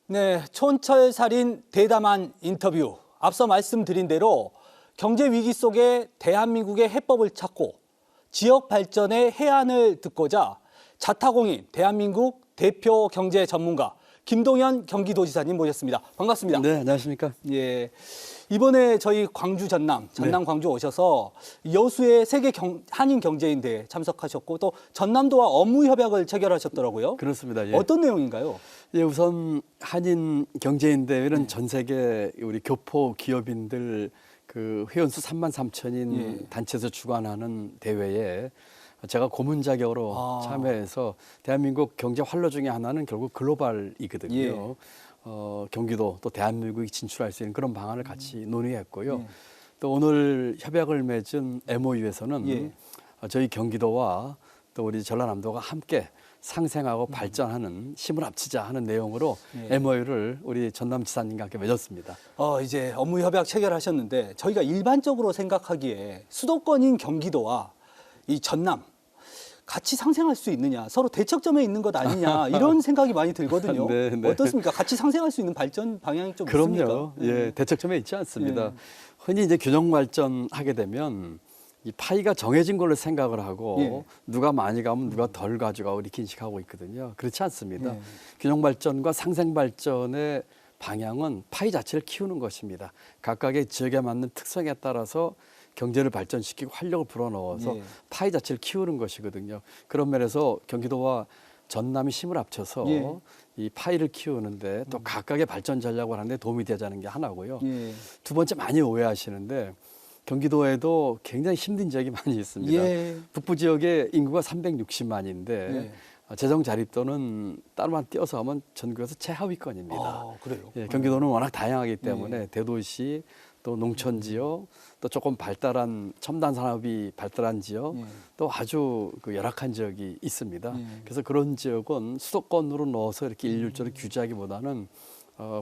네, 촌철살인 대담한 인터뷰. 앞서 말씀드린 대로 경제 위기 속에 대한민국의 해법을 찾고 지역 발전의 해안을 듣고자 자타공인 대한민국 대표 경제 전문가 김동연 경기도지사님 모셨습니다. 반갑습니다. 네, 안녕하십니까? 예, 이번에 저희 광주 전남 광주 오셔서 여수의 세계 한인 경제인대회 참석하셨고 또 전남도와 업무 협약을 체결하셨더라고요. 그렇습니다. 예. 어떤 내용인가요? 예, 우선 한인 경제인 대회는 전 세계 우리 교포 기업인들 그 회원수 33,000인 단체에서 주관하는 대회에 제가 고문 자격으로 참여해서 대한민국 경제 활로 중에 하나는 결국 글로벌이거든요. 경기도 또 대한민국이 진출할 수 있는 그런 방안을 같이 논의했고요. 또 오늘 협약을 맺은 MOU에서는 저희 경기도와 또 우리 전라남도가 함께 상생하고 발전하는 힘을 합치자 하는 내용으로 MOU를 우리 전남지사님과 함께 맺었습니다. 이제 업무 협약 체결하셨는데 저희가 일반적으로 생각하기에 수도권인 경기도와 이 전남 같이 상생할 수 있느냐, 서로 대척점에 있는 것 아니냐 이런 생각이 많이 들거든요. 네, 네. 어떻습니까? 같이 상생할 수 있는 발전 방향이 좀 있습니까? 그럼요. 예, 대척점에 있지 않습니다. 흔히 이제 균형 발전하게 되면 이 파이가 정해진 걸로 생각을 하고 누가 많이 가면 누가 덜 가져가고 이렇게 인식하고 있거든요. 그렇지 않습니다. 균형 발전과 상생 발전의 방향은 파이 자체를 키우는 것입니다. 각각의 지역에 맞는 특성에 따라서 경제를 발전시키고 활력을 불어넣어서 파이 자체를 키우는 것이거든요. 그런 면에서 경기도와 전남이 힘을 합쳐서 이 파이를 키우는데 또 각각의 발전 전략을 하는데 도움이 되자는 게 하나고요. 두 번째 많이 오해하시는데 경기도에도 굉장히 힘든 지역이 많이 있습니다. 북부 지역의 인구가 360만인데 재정 자립도는 따로만 띄어서 하면 전국에서 최하위권입니다. 그래요? 예, 경기도는 워낙 다양하기 때문에 대도시 또 농촌 지역 또 조금 발달한 첨단 산업이 발달한 지역 또 아주 그 열악한 지역이 있습니다. 그래서 그런 지역은 수도권으로 넣어서 이렇게 일률적으로 규제하기보다는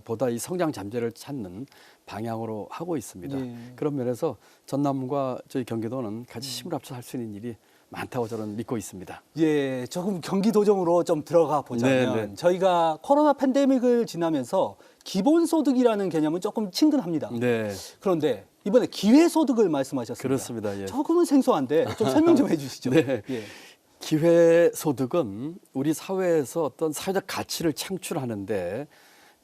보다 이 성장 잠재를 찾는 방향으로 하고 있습니다. 그런 면에서 전남과 저희 경기도는 같이 힘을 합쳐 할 수 있는 일이 많다고 저는 믿고 있습니다. 예, 조금 경기도정으로 좀 들어가 보자면 저희가 코로나 팬데믹을 지나면서 기본소득이라는 개념은 조금 친근합니다. 그런데 이번에 기회소득을 말씀하셨습니다. 그렇습니다. 예. 조금은 생소한데 좀 설명 좀 해주시죠. 기회소득은 우리 사회에서 어떤 사회적 가치를 창출하는데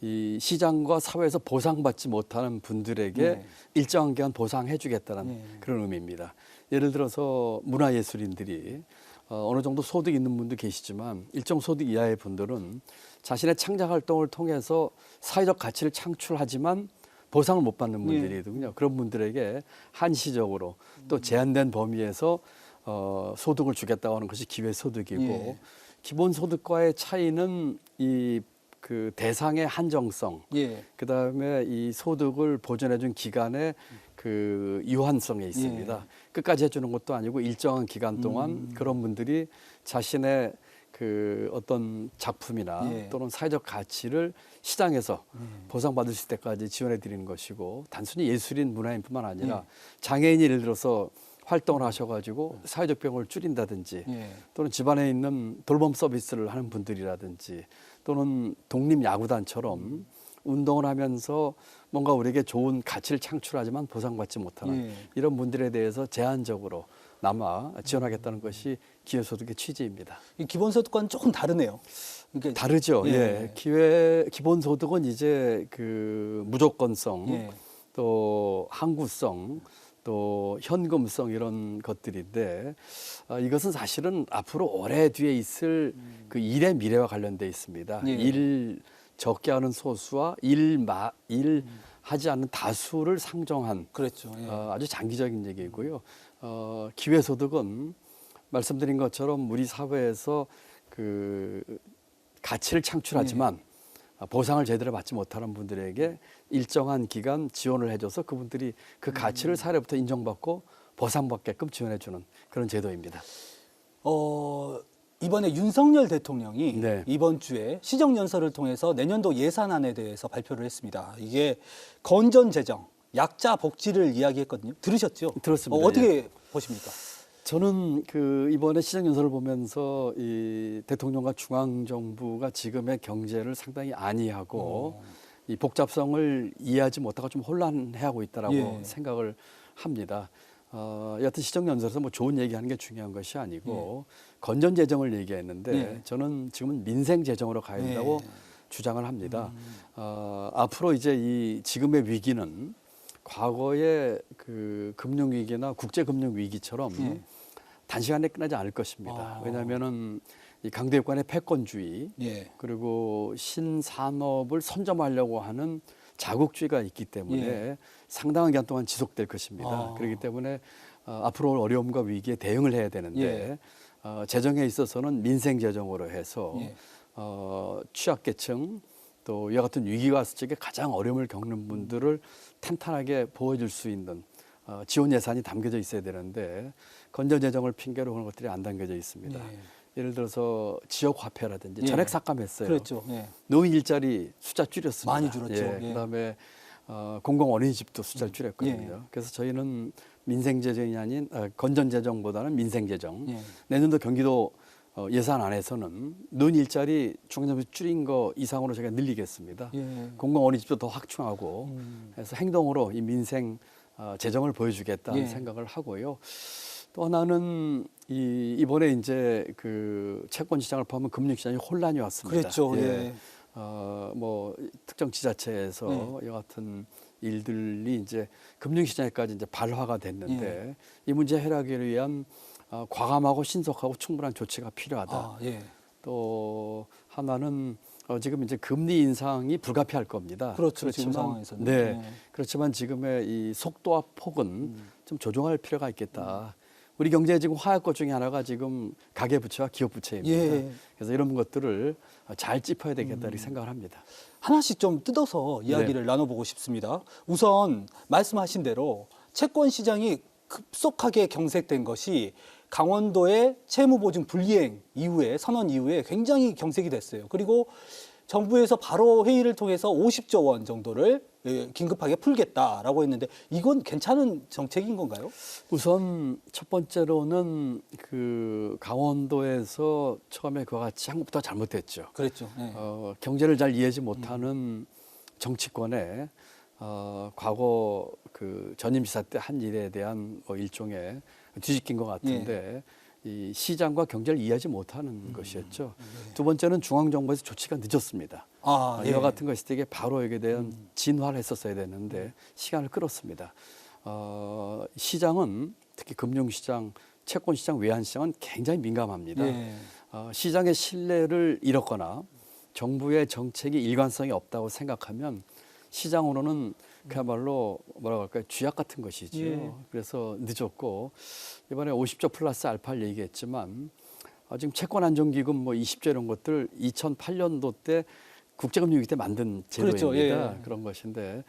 이 시장과 사회에서 보상받지 못하는 분들에게 일정한 기간 보상해주겠다는 그런 의미입니다. 예를 들어서 문화예술인들이 어느 정도 소득이 있는 분도 계시지만 일정 소득 이하의 분들은 자신의 창작 활동을 통해서 사회적 가치를 창출하지만 보상을 못 받는 분들이거든요. 그런 분들에게 한시적으로 또 제한된 범위에서 소득을 주겠다고 하는 것이 기회소득이고 기본소득과의 차이는 그 대상의 한정성, 그다음에 이 소득을 보존해준 기간의 그 유한성에 있습니다. 끝까지 해주는 것도 아니고 일정한 기간 동안 그런 분들이 자신의 그 어떤 작품이나 또는 사회적 가치를 시장에서 보상받을 수 있을 때까지 지원해 드리는 것이고 단순히 예술인 문화인뿐만 아니라 장애인이 예를 들어서 활동을 하셔가지고 사회적 병을 줄인다든지 또는 집안에 있는 돌봄 서비스를 하는 분들이라든지 또는 독립야구단처럼 운동을 하면서 뭔가 우리에게 좋은 가치를 창출하지만 보상받지 못하는 이런 분들에 대해서 제한적으로 남아 지원하겠다는 것이 기회소득의 취지입니다. 이 기본소득과는 조금 다르네요. 그러니까 다르죠. 기본소득은 이제 그 무조건성 또 항구성 또 현금성 이런 것들인데 이것은 사실은 앞으로 오래 뒤에 있을 그 일의 미래와 관련돼 있습니다. 일 적게 하는 소수와 일 하지 않는 다수를 상정한 아주 장기적인 얘기고요. 기회소득은 말씀드린 것처럼 우리 사회에서 그 가치를 창출하지만 보상을 제대로 받지 못하는 분들에게 일정한 기간 지원을 해줘서 그분들이 그 가치를 사회로부터 인정받고 보상받게끔 지원해주는 그런 제도입니다. 이번에 윤석열 대통령이 이번 주에 시정연설을 통해서 내년도 예산안에 대해서 발표를 했습니다. 이게 건전재정, 약자 복지를 이야기했거든요. 들으셨죠? 들었습니다. 어떻게 보십니까? 저는 그 이번에 시정연설을 보면서 이 대통령과 중앙정부가 지금의 경제를 상당히 안이하고 이 복잡성을 이해하지 못하고 좀 혼란해하고 있다라고 예. 생각을 합니다. 여하튼 시정연설에서 뭐 좋은 얘기하는 게 중요한 것이 아니고 건전 재정을 얘기했는데 예. 저는 지금은 민생 재정으로 가야 된다고 주장을 합니다. 앞으로 이제 이 지금의 위기는 과거의 그 금융 위기나 국제 금융 위기처럼 예. 단시간에 끝나지 않을 것입니다. 왜냐하면은 이 강대국간의 패권주의 예. 그리고 신산업을 선점하려고 하는 자국주의가 있기 때문에 예. 상당한 기간 동안 지속될 것입니다. 그렇기 때문에 앞으로 어려움과 위기에 대응을 해야 되는데 재정에 있어서는 민생 재정으로 해서 예. 취약계층 또 이와 같은 위기가 왔을 적에 가장 어려움을 겪는 분들을 탄탄하게 보호해줄 수 있는 지원 예산이 담겨져 있어야 되는데 건전 재정을 핑계로 그런 것들이 안 담겨져 있습니다. 예. 예를 들어서 지역 화폐라든지 예. 전액 삭감했어요. 그렇죠. 예. 노인 일자리 숫자 줄였습니다. 많이 줄었죠. 예. 그다음에 공공 어린이집도 숫자를 줄였거든요. 그래서 저희는 민생 재정이 아닌 건전 재정보다는 민생 재정. 예. 내년도 경기도 예산 안에서는 노인 일자리 중앙정부 줄인 거 이상으로 제가 늘리겠습니다. 예. 공공 어린이집도 더 확충하고 해서 행동으로 이 민생 재정을 보여주겠다는 예. 생각을 하고요. 또 하나는 이번에 이제 그 채권 시장을 포함한 금융 시장이 혼란이 왔습니다. 그랬죠. 예. 뭐 특정 지자체에서 이 같은 일들이 이제 금융 시장에까지 이제 발화가 됐는데 이 문제 해결하기 위한 과감하고 신속하고 충분한 조치가 필요하다. 예. 또 하나는 지금 이제 금리 인상이 불가피할 겁니다. 그렇죠. 지금 상황에서는. 네. 예. 그렇지만 지금의 이 속도와 폭은 좀 조정할 필요가 있겠다. 우리 경제의 지금 화약고 중에 하나가 지금 가계부채와 기업부채입니다. 예. 그래서 이런 것들을 잘 짚어야 되겠다 이렇게 생각을 합니다. 하나씩 좀 뜯어서 이야기를 나눠보고 싶습니다. 우선 말씀하신 대로 채권 시장이 급속하게 경색된 것이 강원도의 채무보증 불이행 이후에 선언 이후에 굉장히 경색이 됐어요. 그리고 정부에서 바로 회의를 통해서 50조 원 정도를 긴급하게 풀겠다라고 했는데 이건 괜찮은 정책인 건가요? 우선 첫 번째로는 그 강원도에서 처음에 그와 같이 한국부터 잘못됐죠. 그랬죠. 네. 경제를 잘 이해하지 못하는 정치권에 과거 그 전임지사 때 한 일에 대한 뭐 일종의 뒤집긴 것 같은데 이 시장과 경제를 이해하지 못하는 것이었죠. 두 번째는 중앙정부에서 조치가 늦었습니다. 이와 같은 것이 되게 바로 여기에 대한 진화를 했었어야 되는데 시간을 끌었습니다. 시장은 특히 금융시장, 채권시장, 외환시장은 굉장히 민감합니다. 시장의 신뢰를 잃었거나 정부의 정책이 일관성이 없다고 생각하면 시장으로는 그야말로 뭐라고 할까요? 쥐약 같은 것이죠. 그래서 늦었고 이번에 50조 플러스 알파를 얘기했지만 지금 채권안정기금 뭐 20조 이런 것들 2008년도 때 국제금융위기 때 만든 제도입니다. 그렇죠. 그런 것인데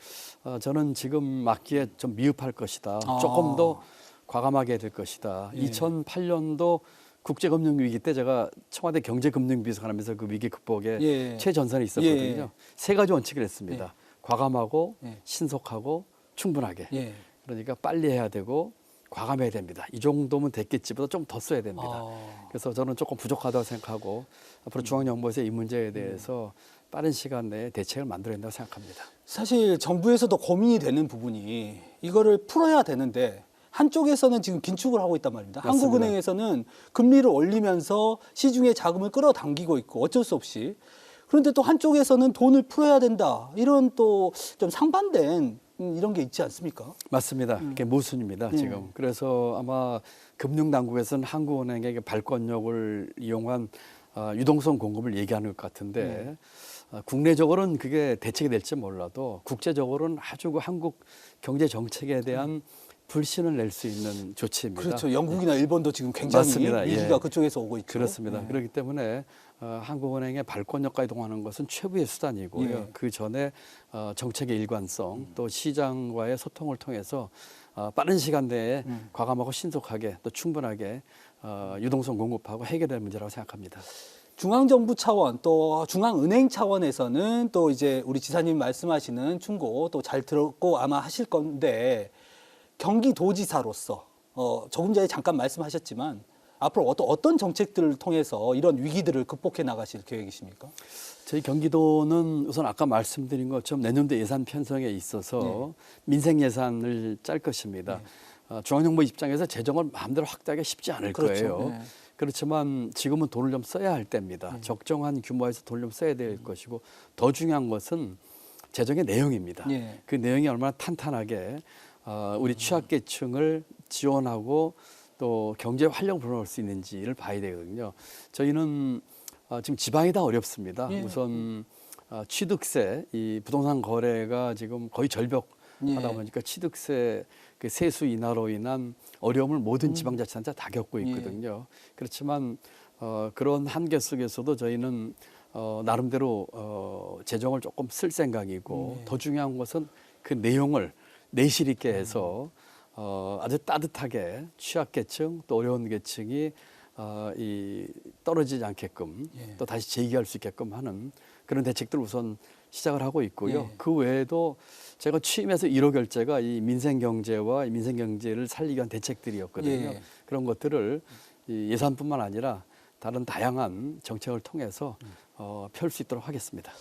저는 지금 맞기에 좀 미흡할 것이다. 조금 더 과감하게 될 것이다. 2008년도 국제금융위기 때 제가 청와대 경제금융비서관하면서 그 위기 극복에 최전선에 있었거든요. 세 가지 원칙을 했습니다. 과감하고 신속하고 충분하게. 그러니까 빨리 해야 되고 과감해야 됩니다. 이 정도면 됐겠지보다 좀 더 써야 됩니다. 그래서 저는 조금 부족하다고 생각하고 앞으로 중앙정부에서 이 문제에 대해서 빠른 시간 내에 대책을 만들어야 된다고 생각합니다. 사실 정부에서도 고민이 되는 부분이 이거를 풀어야 되는데 한쪽에서는 지금 긴축을 하고 있단 말입니다. 맞습니다. 한국은행에서는 금리를 올리면서 시중에 자금을 끌어당기고 있고 어쩔 수 없이 그런데 또 한쪽에서는 돈을 풀어야 된다. 이런 또 좀 상반된 이런 게 있지 않습니까? 맞습니다. 그게 모순입니다, 지금. 그래서 아마 금융당국에서는 한국은행에게 발권력을 이용한 유동성 공급을 얘기하는 것 같은데 국내적으로는 그게 대책이 될지 몰라도 국제적으로는 아주 그 한국 경제 정책에 대한 불신을 낼 수 있는 조치입니다. 그렇죠. 영국이나 일본도 지금 굉장히 맞습니다. 위기가 그쪽에서 오고 있죠. 그렇습니다. 그렇기 때문에 한국은행의 발권력과 이동하는 것은 최후의 수단이고요. 그 전에 정책의 일관성 또 시장과의 소통을 통해서 빠른 시간 내에 과감하고 신속하게 또 충분하게 유동성 공급하고 해결될 문제라고 생각합니다. 중앙정부 차원 또 중앙은행 차원에서는 또 이제 우리 지사님 말씀하시는 충고 또 잘 들었고 아마 하실 건데 경기도지사로서 조금 전에 잠깐 말씀하셨지만 앞으로 어떤 정책들을 통해서 이런 위기들을 극복해 나가실 계획이십니까? 저희 경기도는 우선 아까 말씀드린 것처럼 내년도 예산 편성에 있어서 민생 예산을 짤 것입니다. 중앙정부 입장에서 재정을 마음대로 확대하기가 쉽지 않을 그렇죠. 거예요. 네. 그렇지만 지금은 돈을 좀 써야 할 때입니다. 적정한 규모에서 돈을 좀 써야 될 것이고 더 중요한 것은 재정의 내용입니다. 네. 그 내용이 얼마나 탄탄하게 우리 취약계층을 지원하고 또 경제 활력 불어넣을 수 있는지를 봐야 되거든요. 저희는 지금 지방이 다 어렵습니다. 예. 우선 취득세, 이 부동산 거래가 지금 거의 절벽하다 예. 보니까 취득세 그 세수 인하로 인한 어려움을 모든 지방자치단체 다 겪고 있거든요. 그렇지만 그런 한계 속에서도 저희는 나름대로 재정을 조금 쓸 생각이고 더 중요한 것은 그 내용을 내실 있게 해서 아주 따뜻하게 취약계층 또 어려운 계층이 이 떨어지지 않게끔 또 다시 재기할 수 있게끔 하는 그런 대책들을 우선 시작을 하고 있고요. 예. 그 외에도 제가 취임해서 1호 결제가 이 민생경제와 이 민생경제를 살리기 위한 대책들이었거든요. 예. 그런 것들을 이 예산뿐만 아니라 다른 다양한 정책을 통해서 펼 수 있도록 하겠습니다.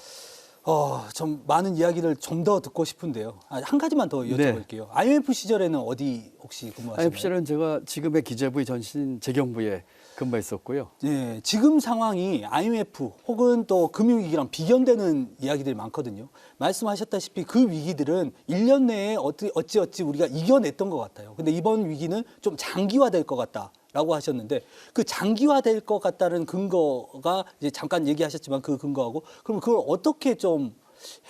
좀 많은 이야기를 좀 더 듣고 싶은데요. 한 가지만 더 여쭤볼게요. IMF 시절에는 어디 혹시 근무하셨나요? IMF 시절은 제가 지금의 기재부의 전신 재경부에 근무했었고요. 네, 지금 상황이 IMF 혹은 또 금융위기랑 비견되는 이야기들이 많거든요. 말씀하셨다시피 그 위기들은 1년 내에 어찌어찌 우리가 이겨냈던 것 같아요. 근데 이번 위기는 좀 장기화될 것 같다라고 하셨는데 그 장기화될 것 같다는 근거가 이제 잠깐 얘기하셨지만 그 근거하고 그럼 그걸 어떻게 좀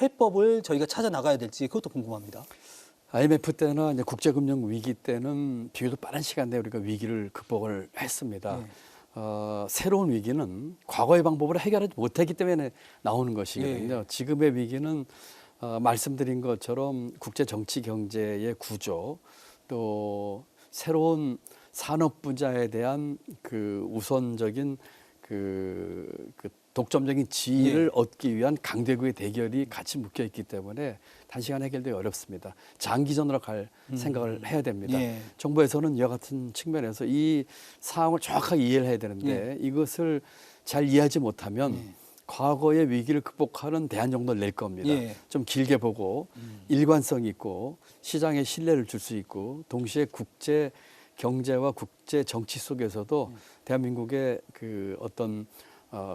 해법을 저희가 찾아 나가야 될지 그것도 궁금합니다. IMF 때나 이제 국제금융 위기 때는 비교적 빠른 시간 내에 우리가 위기를 극복을 했습니다. 새로운 위기는 과거의 방법으로 해결하지 못했기 때문에 나오는 것이거든요. 지금의 위기는 말씀드린 것처럼 국제 정치 경제의 구조 또 새로운 산업 분야에 대한 그 우선적인 그 독점적인 지위를 얻기 위한 강대국의 대결이 같이 묶여 있기 때문에 단시간에 해결되기 어렵습니다. 장기전으로 갈 생각을 해야 됩니다. 정부에서는 이와 같은 측면에서 이 상황을 정확하게 이해를 해야 되는데 이것을 잘 이해하지 못하면 과거의 위기를 극복하는 대안 정도를 낼 겁니다. 좀 길게 보고 일관성 있고 시장에 신뢰를 줄 수 있고 동시에 국제 경제와 국제 정치 속에서도 대한민국의 그 어떤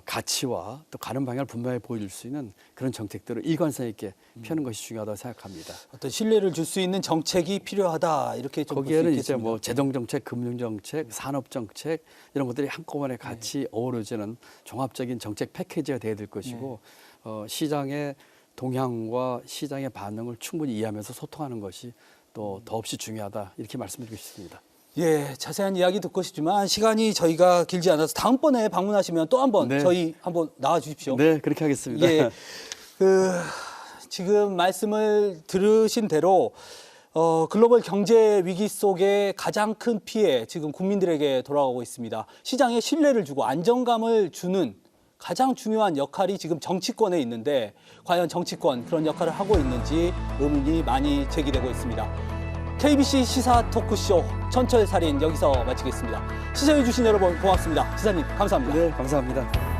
가치와 또 가는 방향을 분명히 보여줄 수 있는 그런 정책들을 일관성 있게 펴는 것이 중요하다고 생각합니다. 어떤 신뢰를 줄 수 있는 정책이 필요하다 이렇게 좀 거기에는 볼수 이제 있겠습니다. 뭐 재정 정책, 금융 정책, 산업 정책 이런 것들이 한꺼번에 같이 어우러지는 종합적인 정책 패키지가 돼야 될 것이고 시장의 동향과 시장의 반응을 충분히 이해하면서 소통하는 것이 또 더없이 중요하다 이렇게 말씀드리고 싶습니다. 예, 자세한 이야기 듣고 싶지만 시간이 저희가 길지 않아서 다음번에 방문하시면 또 한번 저희 한번 나와 주십시오. 네, 그렇게 하겠습니다. 예, 지금 말씀을 들으신 대로 글로벌 경제 위기 속에 가장 큰 피해 지금 국민들에게 돌아가고 있습니다. 시장에 신뢰를 주고 안정감을 주는 가장 중요한 역할이 지금 정치권에 있는데 과연 정치권 그런 역할을 하고 있는지 의문이 많이 제기되고 있습니다. KBC 시사 토크쇼 천철살인 여기서 마치겠습니다. 시청해주신 여러분 고맙습니다. 시사님 감사합니다. 네, 감사합니다.